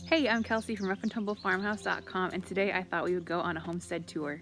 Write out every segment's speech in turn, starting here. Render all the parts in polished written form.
Hey, I'm Kelsey from roughandtumblefarmhouse.com, and today I thought we would go on a homestead tour.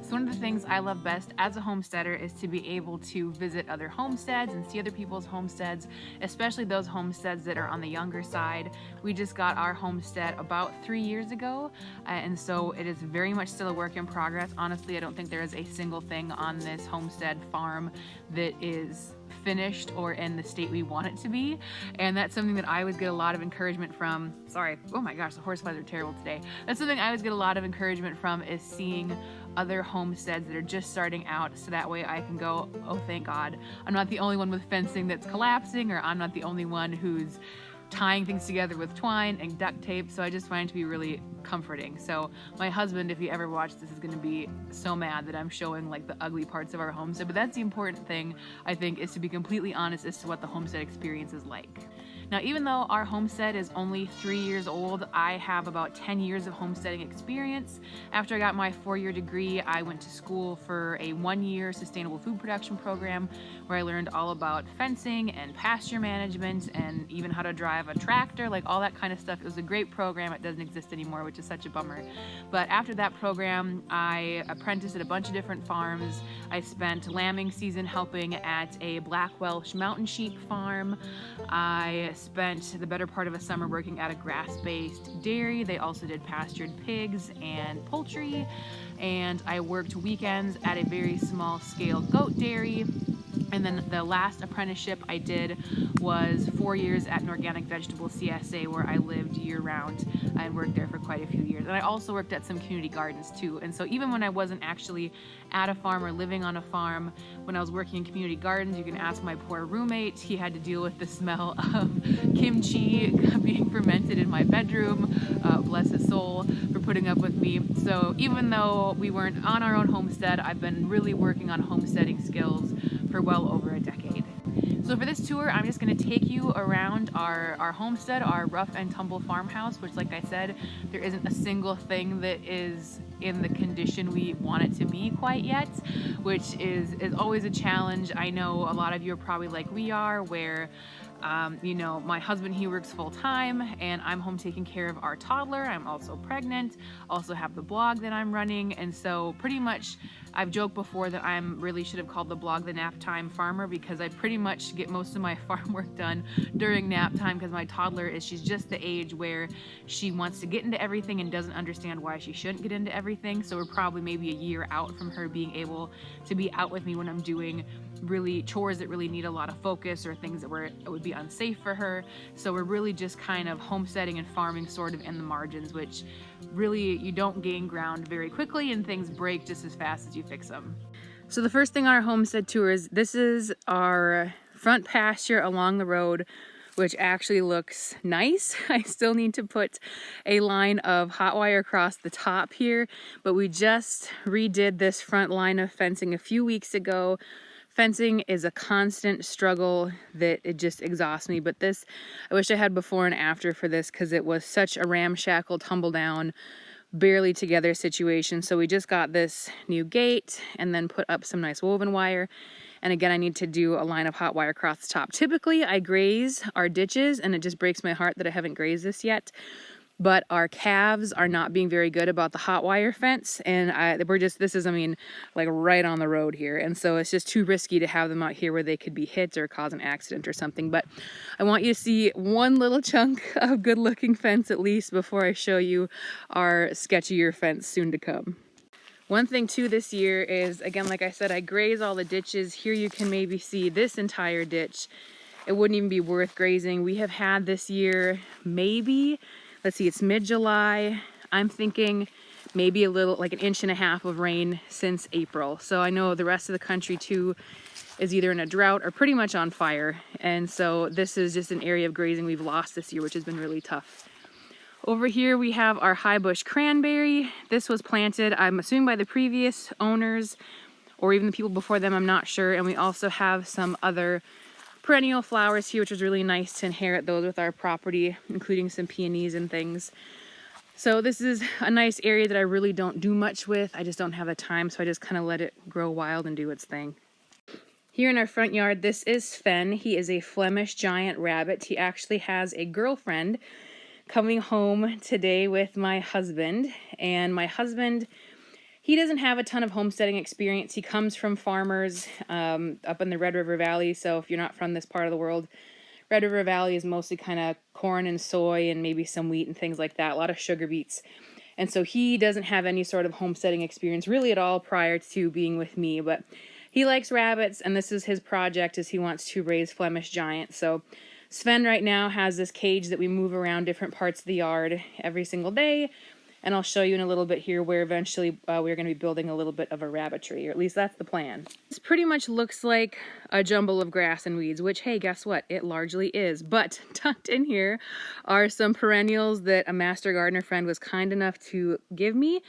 So one of the things I love best as a homesteader is to be able to visit other homesteads and see other people's homesteads, especially those homesteads that are on the younger side. We just got our homestead about 3 years ago, and so it is very much still a work in progress. Honestly, I don't think there is a single thing on this homestead farm that is finished or in the state we want it to be, and that's something that I always get a lot of encouragement from. Sorry, oh my gosh, the horse flies are terrible today. That's something I always get a lot of encouragement from, is seeing other homesteads that are just starting out, so that way I can go, oh thank God, I'm not the only one with fencing that's collapsing, or I'm not the only one who's tying things together with twine and duct tape. So I just find it to be really comforting. So my husband, if he ever watched this, is going to be so mad that I'm showing like the ugly parts of our homestead, but that's the important thing, I think, is to be completely honest as to what the homestead experience is like. Now, even though our homestead is only 3 years old, I have about 10 years of homesteading experience. After I got my 4-year degree, I went to school for a 1-year sustainable food production program where I learned all about fencing and pasture management and even how to drive a tractor, like all that kind of stuff. It was a great program. It doesn't exist anymore, which is such a bummer. But after that program, I apprenticed at a bunch of different farms. I spent lambing season helping at a Black Welsh mountain sheep farm. I spent the better part of a summer working at a grass-based dairy. They also did pastured pigs and poultry. And I worked weekends at a very small scale goat dairy. And then the last apprenticeship I did was 4 years at an organic vegetable CSA, where I lived year round and worked there for quite a few years. And I also worked at some community gardens too. And so even when I wasn't actually at a farm or living on a farm, when I was working in community gardens, you can ask my poor roommate. He had to deal with the smell of kimchi being fermented in my bedroom. Bless his soul for putting up with me. So even though we weren't on our own homestead, I've been really working on homesteading skills for well over a decade. So for this tour, I'm just going to take you around our homestead, our rough and tumble farmhouse, which, like I said, there isn't a single thing that is in the condition we want it to be quite yet, which is always a challenge. I know a lot of you are probably like we are, where you know, my husband, he works full time and I'm home taking care of our toddler. I'm also pregnant, also have the blog that I'm running. And so pretty much I've joked before that I'm really should have called the blog the Nap Time Farmer, because I pretty much get most of my farm work done during nap time, because my toddler she's just the age where she wants to get into everything and doesn't understand why she shouldn't get into everything. So we're probably maybe a year out from her being able to be out with me when I'm doing really chores that really need a lot of focus, or things that would be unsafe for her. So we're really just kind of homesteading and farming sort of in the margins, which really you don't gain ground very quickly, and things break just as fast as you fix them. So the first thing on our homestead tour is this is our front pasture along the road, which actually looks nice. I still need to put a line of hot wire across the top here, but we just redid this front line of fencing a few weeks ago. Fencing is a constant struggle that it just exhausts me, but this, I wish I had before and after for this, because it was such a ramshackle, tumble down, barely together situation. So we just got this new gate and then put up some nice woven wire. And again, I need to do a line of hot wire across the top. Typically I graze our ditches, and it just breaks my heart that I haven't grazed this yet. But our calves are not being very good about the hot wire fence, and this is, I mean, like right on the road here, and so it's just too risky to have them out here where they could be hit or cause an accident or something. But I want you to see one little chunk of good looking fence at least before I show you our sketchier fence soon to come. One thing too this year is, again, like I said, I graze all the ditches. Here you can maybe see this entire ditch. It wouldn't even be worth grazing. We have had this year maybe, let's see, it's mid-July. I'm thinking maybe a little, like 1.5 inches of rain since April. So I know the rest of the country too is either in a drought or pretty much on fire. And so this is just an area of grazing we've lost this year, which has been really tough. Over here we have our high bush cranberry. This was planted, I'm assuming, by the previous owners or even the people before them, I'm not sure. And we also have some other perennial flowers here, which was really nice to inherit those with our property, including some peonies and things. So this is a nice area that I really don't do much with. I just don't have the time, so I just kind of let it grow wild and do its thing. Here in our front yard, this is Sven. He is a Flemish giant rabbit. He actually has a girlfriend coming home today with my husband. And my husband, he doesn't have a ton of homesteading experience. He comes from farmers up in the Red River Valley. So if you're not from this part of the world, Red River Valley is mostly kind of corn and soy and maybe some wheat and things like that. A lot of sugar beets. And so he doesn't have any sort of homesteading experience really at all prior to being with me. But he likes rabbits, and this is his project, is he wants to raise Flemish giants. So Sven right now has this cage that we move around different parts of the yard every single day. And I'll show you in a little bit here where eventually we're going to be building a little bit of a rabbitry, or at least that's the plan. This pretty much looks like a jumble of grass and weeds, which, hey, guess what? It largely is. But tucked in here are some perennials that a master gardener friend was kind enough to give me.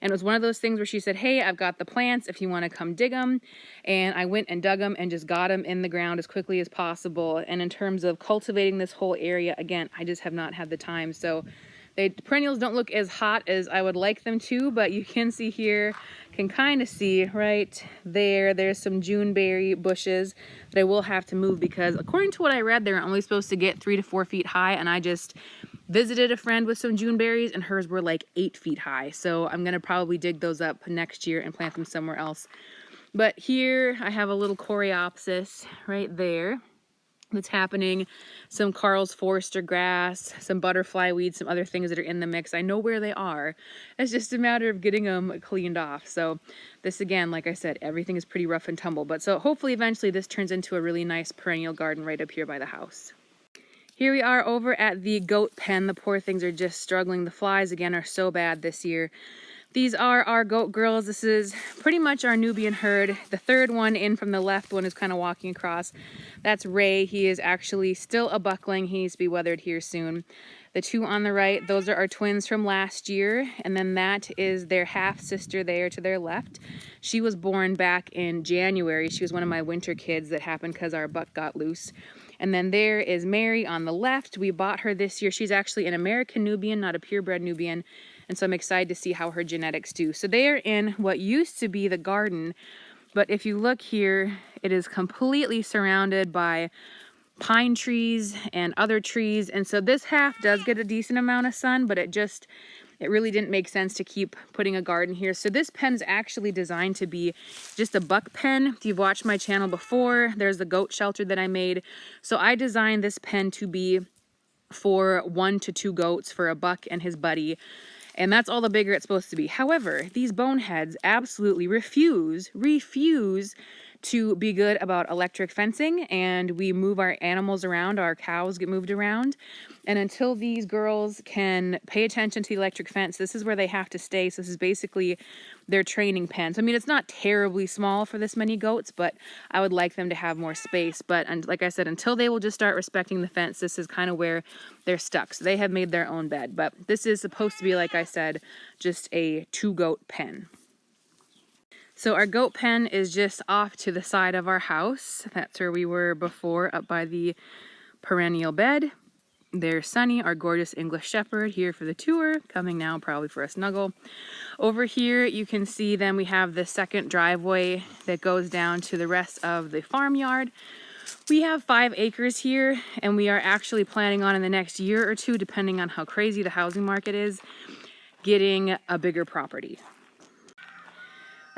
And it was one of those things where she said, hey, I've got the plants if you want to come dig them. And I went and dug them and just got them in the ground as quickly as possible. And in terms of cultivating this whole area, again, I just have not had the time. So the perennials don't look as hot as I would like them to, but you can see here, can kind of see right there, there's some Juneberry bushes that I will have to move because according to what I read, they're only supposed to get 3 to 4 feet high, and I just visited a friend with some Juneberries and hers were like 8 feet high. So I'm gonna probably dig those up next year and plant them somewhere else. But here I have a little Coreopsis right there that's happening, some Carl's Forester grass, some butterfly weeds, some other things that are in the mix. I know where they are. It's just a matter of getting them cleaned off. So this, again, like I said, everything is pretty rough and tumble. But so hopefully eventually this turns into a really nice perennial garden right up here by the house. Here we are over at the goat pen. The poor things are just struggling. The flies, again, are so bad this year. These are our goat girls. This is pretty much our Nubian herd. The third one in from the left one is kind of walking across. That's Ray. He is actually still a buckling. He needs to be weathered here soon. The two on the right, those are our twins from last year. And then that is their half sister there to their left. She was born back in January. She was one of my winter kids that happened because our buck got loose. And then there is Mary on the left. We bought her this year. She's actually an American Nubian, not a purebred Nubian. And so I'm excited to see how her genetics do. So they are in what used to be the garden. But if you look here, it is completely surrounded by pine trees and other trees. And so this half does get a decent amount of sun, but it really didn't make sense to keep putting a garden here. So this pen is actually designed to be just a buck pen. If you've watched my channel before, there's the goat shelter that I made. So I designed this pen to be for 1 to 2 goats for a buck and his buddy. And that's all the bigger it's supposed to be. However, these boneheads absolutely refuse to be good about electric fencing, and we move our animals around. Our cows get moved around. And until these girls can pay attention to the electric fence, this is where they have to stay. So this is basically their training pen. So, I mean, it's not terribly small for this many goats, but I would like them to have more space. But like I said, until they will just start respecting the fence, this is kind of where they're stuck. So they have made their own bed. But this is supposed to be, like I said, just a 2-goat pen. So our goat pen is just off to the side of our house. That's where we were before, up by the perennial bed. There's Sunny, our gorgeous English Shepherd, here for the tour, coming now probably for a snuggle. Over here you can see then we have the second driveway that goes down to the rest of the farmyard. We have 5 acres here, and we are actually planning on in the next year or two, depending on how crazy the housing market is, getting a bigger property.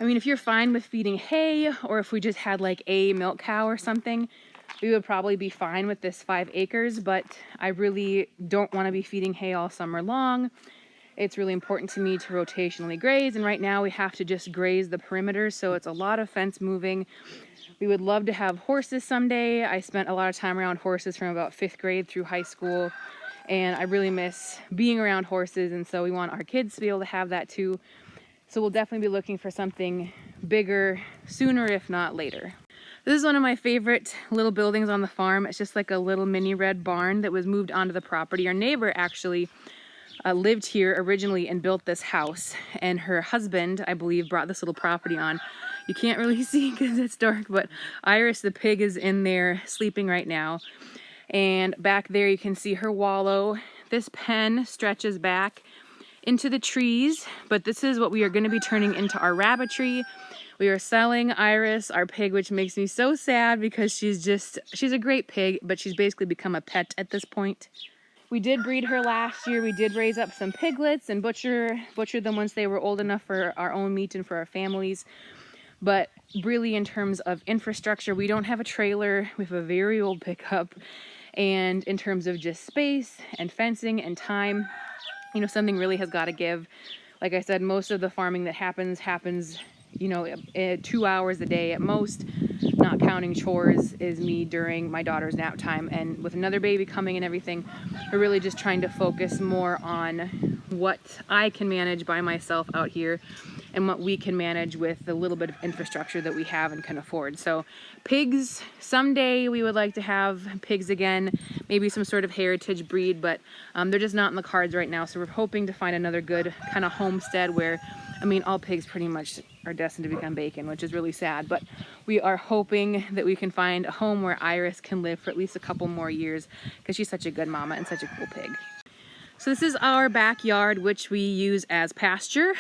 I mean, if you're fine with feeding hay, or if we just had like a milk cow or something, we would probably be fine with this 5 acres, but I really don't want to be feeding hay all summer long. It's really important to me to rotationally graze, and right now we have to just graze the perimeter, so it's a lot of fence moving. We would love to have horses someday. I spent a lot of time around horses from about 5th grade through high school, and I really miss being around horses, and so we want our kids to be able to have that too. So we'll definitely be looking for something bigger sooner, if not later. This is one of my favorite little buildings on the farm. It's just like a little mini red barn that was moved onto the property. Our neighbor actually lived here originally and built this house, and her husband, I believe, brought this little property on. You can't really see because it's dark, but Iris the pig is in there sleeping right now. And back there you can see her wallow. This pen stretches back into the trees, but this is what we are going to be turning into our rabbitry. We are selling Iris, our pig, which makes me so sad because she's a great pig, but she's basically become a pet at this point. We did breed her last year. We did raise up some piglets and butcher them once they were old enough for our own meat and for our families. But really, in terms of infrastructure, we don't have a trailer. We have a very old pickup. And in terms of just space and fencing and time, you know, something really has got to give. Like I said, most of the farming that happens, you know, 2 hours a day at most, not counting chores, is me during my daughter's nap time. And with another baby coming and everything, we're really just trying to focus more on what I can manage by myself out here and what we can manage with the little bit of infrastructure that we have and can afford. So pigs, someday we would like to have pigs again, maybe some sort of heritage breed, but they're just not in the cards right now. So we're hoping to find another good kind of homestead where, I mean, all pigs pretty much are destined to become bacon, which is really sad, but we are hoping that we can find a home where Iris can live for at least a couple more years because she's such a good mama and such a cool pig. So this is our backyard, which we use as pasture,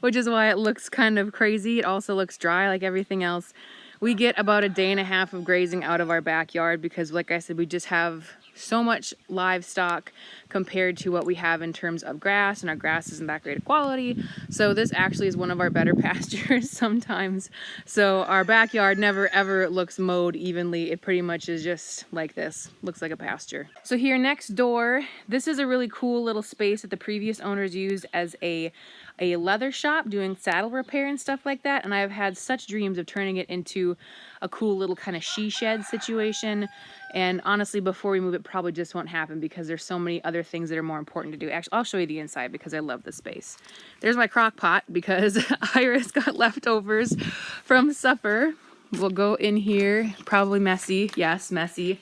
which is why it looks kind of crazy. It also looks dry like everything else. We get about a day and a half of grazing out of our backyard because, like I said, we just have so much livestock compared to what we have in terms of grass, and our grass isn't that great of quality. So this actually is one of our better pastures sometimes. So our backyard never ever looks mowed evenly. It pretty much is just like this, looks like a pasture. So here next door, this is a really cool little space that the previous owners used as a leather shop, doing saddle repair and stuff like that, and I've had such dreams of turning it into a cool little kind of she shed situation. And honestly, before we move, it probably just won't happen because there's so many other things that are more important to do. Actually, I'll show you the inside because I love this space. There's my crock pot because Iris got leftovers from supper. We'll go in here, probably messy. Yes, messy.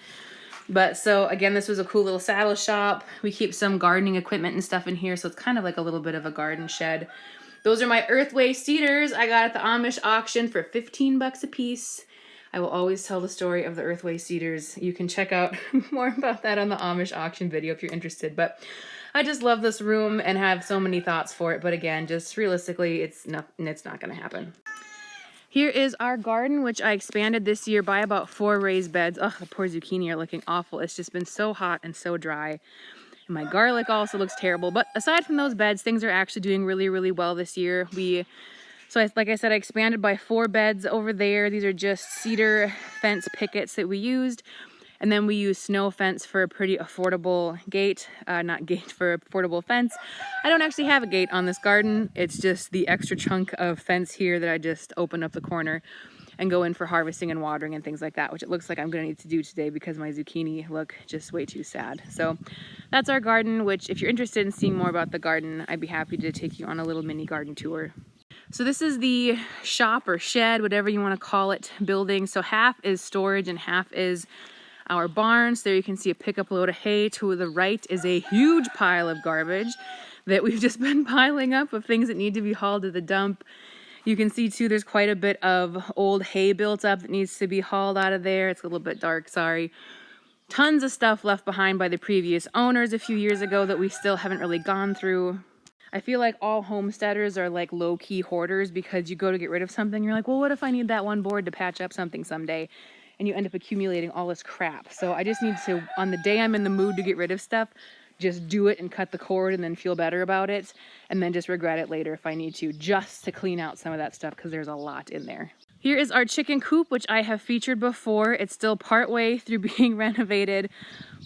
But so again, this was a cool little saddle shop. We keep some gardening equipment and stuff in here, so it's kind of like a little bit of a garden shed. Those are my Earthway cedars I got at the Amish auction for 15 bucks a piece. I will always tell the story of the Earthway cedars. You can check out more about that on the Amish auction video if you're interested. But I just love this room and have so many thoughts for it. But again, just realistically, it's not going to happen. Here is our garden, which I expanded this year by about 4 raised beds. Oh, the poor zucchini are looking awful. It's just been so hot and so dry. And my garlic also looks terrible. But aside from those beds, things are actually doing really, really well this year. Like I said, I expanded by 4 beds over there. These are just cedar fence pickets that we used. And then we use snow fence for a pretty affordable gate, for affordable fence. I don't actually have a gate on this garden. It's just the extra chunk of fence here that I just open up the corner and go in for harvesting and watering and things like that, which it looks like I'm gonna need to do today because my zucchini look just way too sad. So that's our garden, which if you're interested in seeing more about the garden, I'd be happy to take you on a little mini garden tour. So this is the shop or shed, whatever you wanna call it, building. So half is storage and half is our barns. There you can see a pickup load of hay. To the right is a huge pile of garbage that we've just been piling up of things that need to be hauled to the dump. You can see too, there's quite a bit of old hay built up that needs to be hauled out of there. It's a little bit dark, sorry. Tons of stuff left behind by the previous owners a few years ago that we still haven't really gone through. I feel like all homesteaders are like low-key hoarders because you go to get rid of something, you're like, well, what if I need that one board to patch up something someday? And you end up accumulating all this crap. So I just need to, on the day I'm in the mood to get rid of stuff, just do it and cut the cord and then feel better about it. And then just regret it later if I need to, just to clean out some of that stuff because there's a lot in there. Here is our chicken coop, which I have featured before. It's still partway through being renovated.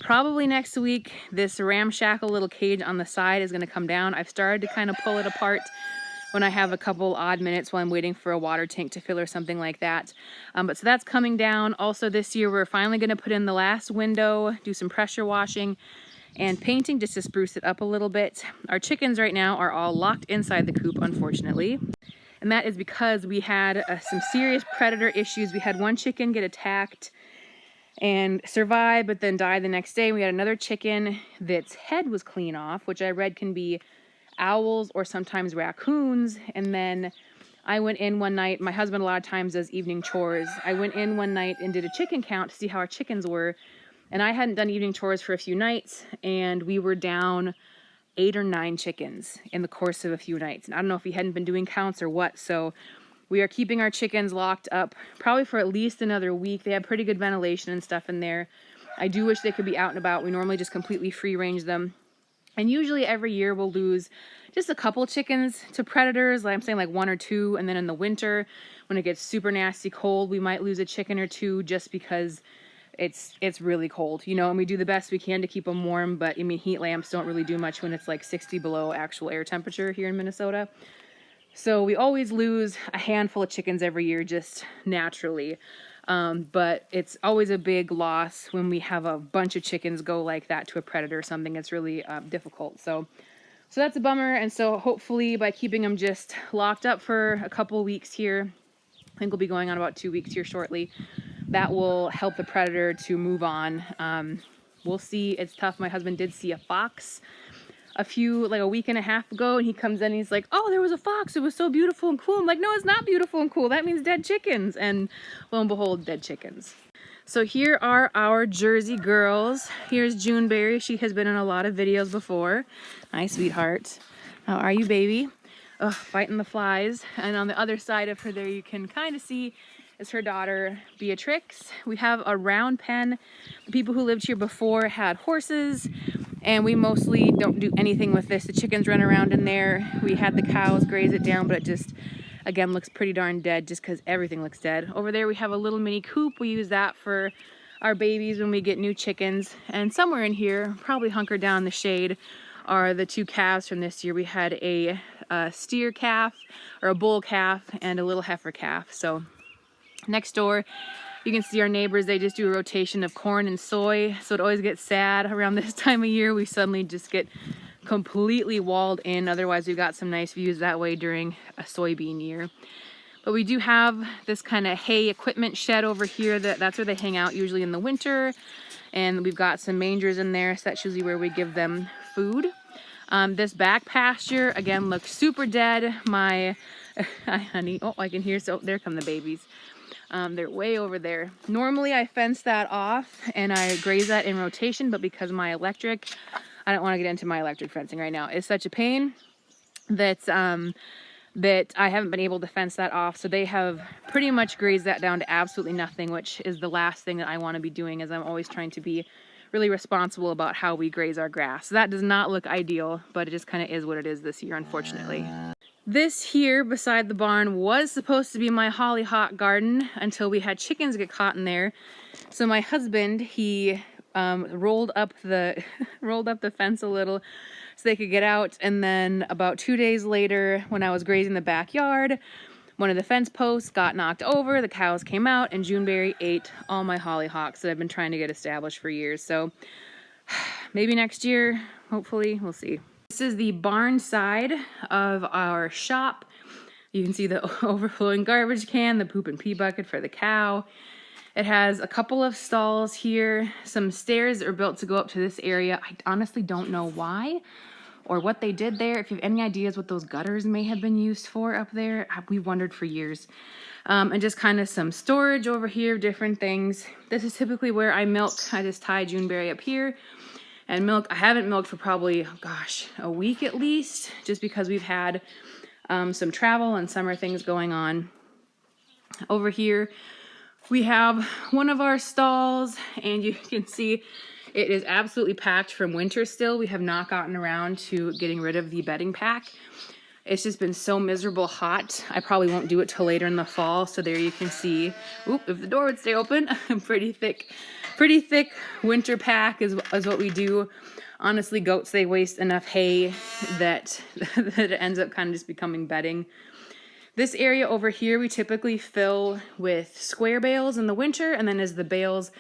Probably next week, this ramshackle little cage on the side is gonna come down. I've started to kind of pull it apart when I have a couple odd minutes while I'm waiting for a water tank to fill or something like that. But so that's coming down. Also this year, we're finally gonna put in the last window, do some pressure washing and painting just to spruce it up a little bit. Our chickens right now are all locked inside the coop, unfortunately. And that is because we had some serious predator issues. We had one chicken get attacked and survive, but then die the next day. We had another chicken that's head was clean off, which I read can be owls or sometimes raccoons. And then I went in one night, my husband a lot of times does evening chores. I went in one night and did a chicken count to see how our chickens were. And I hadn't done evening chores for a few nights, and we were down 8 or 9 chickens in the course of a few nights. And I don't know if he hadn't been doing counts or what. So we are keeping our chickens locked up probably for at least another week. They have pretty good ventilation and stuff in there. I do wish they could be out and about. We normally just completely free range them. And usually every year we'll lose just a couple chickens to predators. Like I'm saying, like 1 or 2. And then in the winter, when it gets super nasty cold, we might lose a chicken or 2 just because it's really cold, you know, and we do the best we can to keep them warm. But I mean, heat lamps don't really do much when it's like 60 below actual air temperature here in Minnesota. So we always lose a handful of chickens every year just naturally. But it's always a big loss when we have a bunch of chickens go like that to a predator or something. It's really difficult. So that's a bummer. And so hopefully by keeping them just locked up for a couple of weeks here, I think we'll be going on about 2 weeks here shortly, that will help the predator to move on. We'll see. It's tough. My husband did see a fox like a week and a half ago, and he comes in and he's like, oh, there was a fox. It was so beautiful and cool. I'm like, no, it's not beautiful and cool. That means dead chickens. And lo and behold, dead chickens. So here are our Jersey girls. Here's Juneberry. She has been in a lot of videos before. Hi, sweetheart. How are you, baby? Ugh, fighting the flies. And on the other side of her there, you can kind of see is her daughter Beatrix. We have a round pen. The people who lived here before had horses, and we mostly don't do anything with this. The chickens run around in there. We had the cows graze it down, but it just, again, looks pretty darn dead just because everything looks dead. Over there we have a little mini coop. We use that for our babies when we get new chickens. And somewhere in here, probably hunkered down in the shade, are the 2 calves from this year. We had a steer calf, or a bull calf, and a little heifer calf. So next door, you can see our neighbors. They just do a rotation of corn and soy. So it always gets sad around this time of year. We suddenly just get completely walled in. Otherwise, we've got some nice views that way during a soybean year. But we do have this kind of hay equipment shed over here. That's where they hang out usually in the winter. And we've got some mangers in there. So that's usually where we give them food. This back pasture, again, looks super dead. Hi, honey. Oh, I can hear. So there come the babies. They're way over there. Normally I fence that off and I graze that in rotation, but because my electric, I don't want to get into my electric fencing right now. It's such a pain that I haven't been able to fence that off. So they have pretty much grazed that down to absolutely nothing, which is the last thing that I want to be doing, as I'm always trying to be really responsible about how we graze our grass. So that does not look ideal, but it just kind of is what it is this year, unfortunately. This here beside the barn was supposed to be my hollyhock garden until we had chickens get caught in there. So my husband, he rolled up the fence a little so they could get out. And then about 2 days later, when I was grazing the backyard, one of the fence posts got knocked over, the cows came out, and Juneberry ate all my hollyhocks that I've been trying to get established for years. So maybe next year, hopefully, we'll see. This is the barn side of our shop. You can see the overflowing garbage can, the poop and pee bucket for the cow. It has a couple of stalls here. Some stairs are built to go up to this area. I honestly don't know why or what they did there. If you have any ideas what those gutters may have been used for up there, we've wondered for years. And just kind of some storage over here, different things. This is typically where I milk. I just tie Juneberry up here and milk. I haven't milked for probably, gosh, a week at least, just because we've had some travel and summer things going on. Over here, we have one of our stalls, and you can see it is absolutely packed from winter still. We have not gotten around to getting rid of the bedding pack. It's just been so miserable hot. I probably won't do it till later in the fall. So there you can see, oop, if the door would stay open, pretty thick winter pack is what we do. Honestly, goats, they waste enough hay that it ends up kind of just becoming bedding. This area over here, we typically fill with square bales in the winter, and then as the bales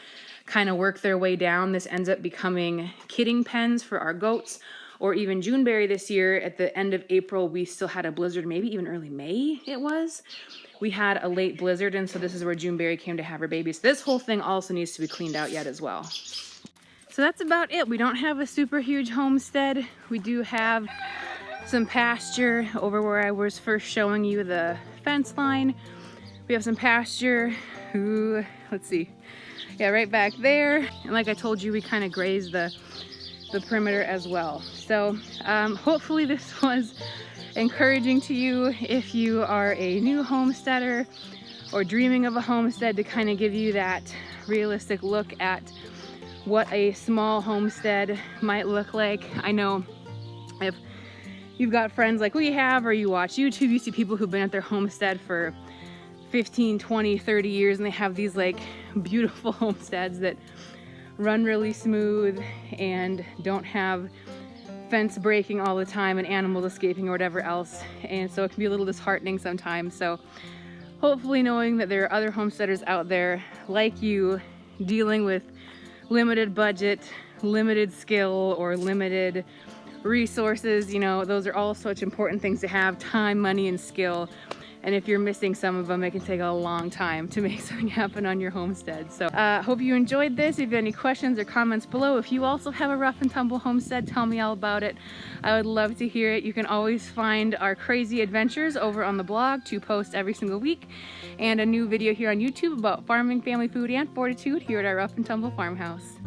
kind of work their way down, this ends up becoming kidding pens for our goats. Or even Juneberry this year, at the end of April, we still had a blizzard, maybe even early May it was. We had a late blizzard, and so this is where Juneberry came to have her babies. This whole thing also needs to be cleaned out yet as well. So that's about it. We don't have a super huge homestead. We do have some pasture over where I was first showing you the fence line. We have some pasture. Ooh, let's see. Yeah, right back there. And like I told you, we kind of graze the the perimeter as well. So hopefully this was encouraging to you if you are a new homesteader or dreaming of a homestead, to kind of give you that realistic look at what a small homestead might look like. I know if you've got friends like we have, or you watch YouTube, you see people who've been at their homestead for 15, 20, 30 years, and they have these like beautiful homesteads that run really smooth and don't have fence breaking all the time and animals escaping or whatever else. And so it can be a little disheartening sometimes. So hopefully knowing that there are other homesteaders out there like you, dealing with limited budget, limited skill, or limited resources, you know, those are all such important things to have: time, money, and skill. And if you're missing some of them, it can take a long time to make something happen on your homestead. So hope you enjoyed this. If you have any questions or comments below, if you also have a rough and tumble homestead, tell me all about it. I would love to hear it. You can always find our crazy adventures over on the blog, to post every single week, and a new video here on YouTube about farming, family food, and fortitude here at our rough and tumble farmhouse.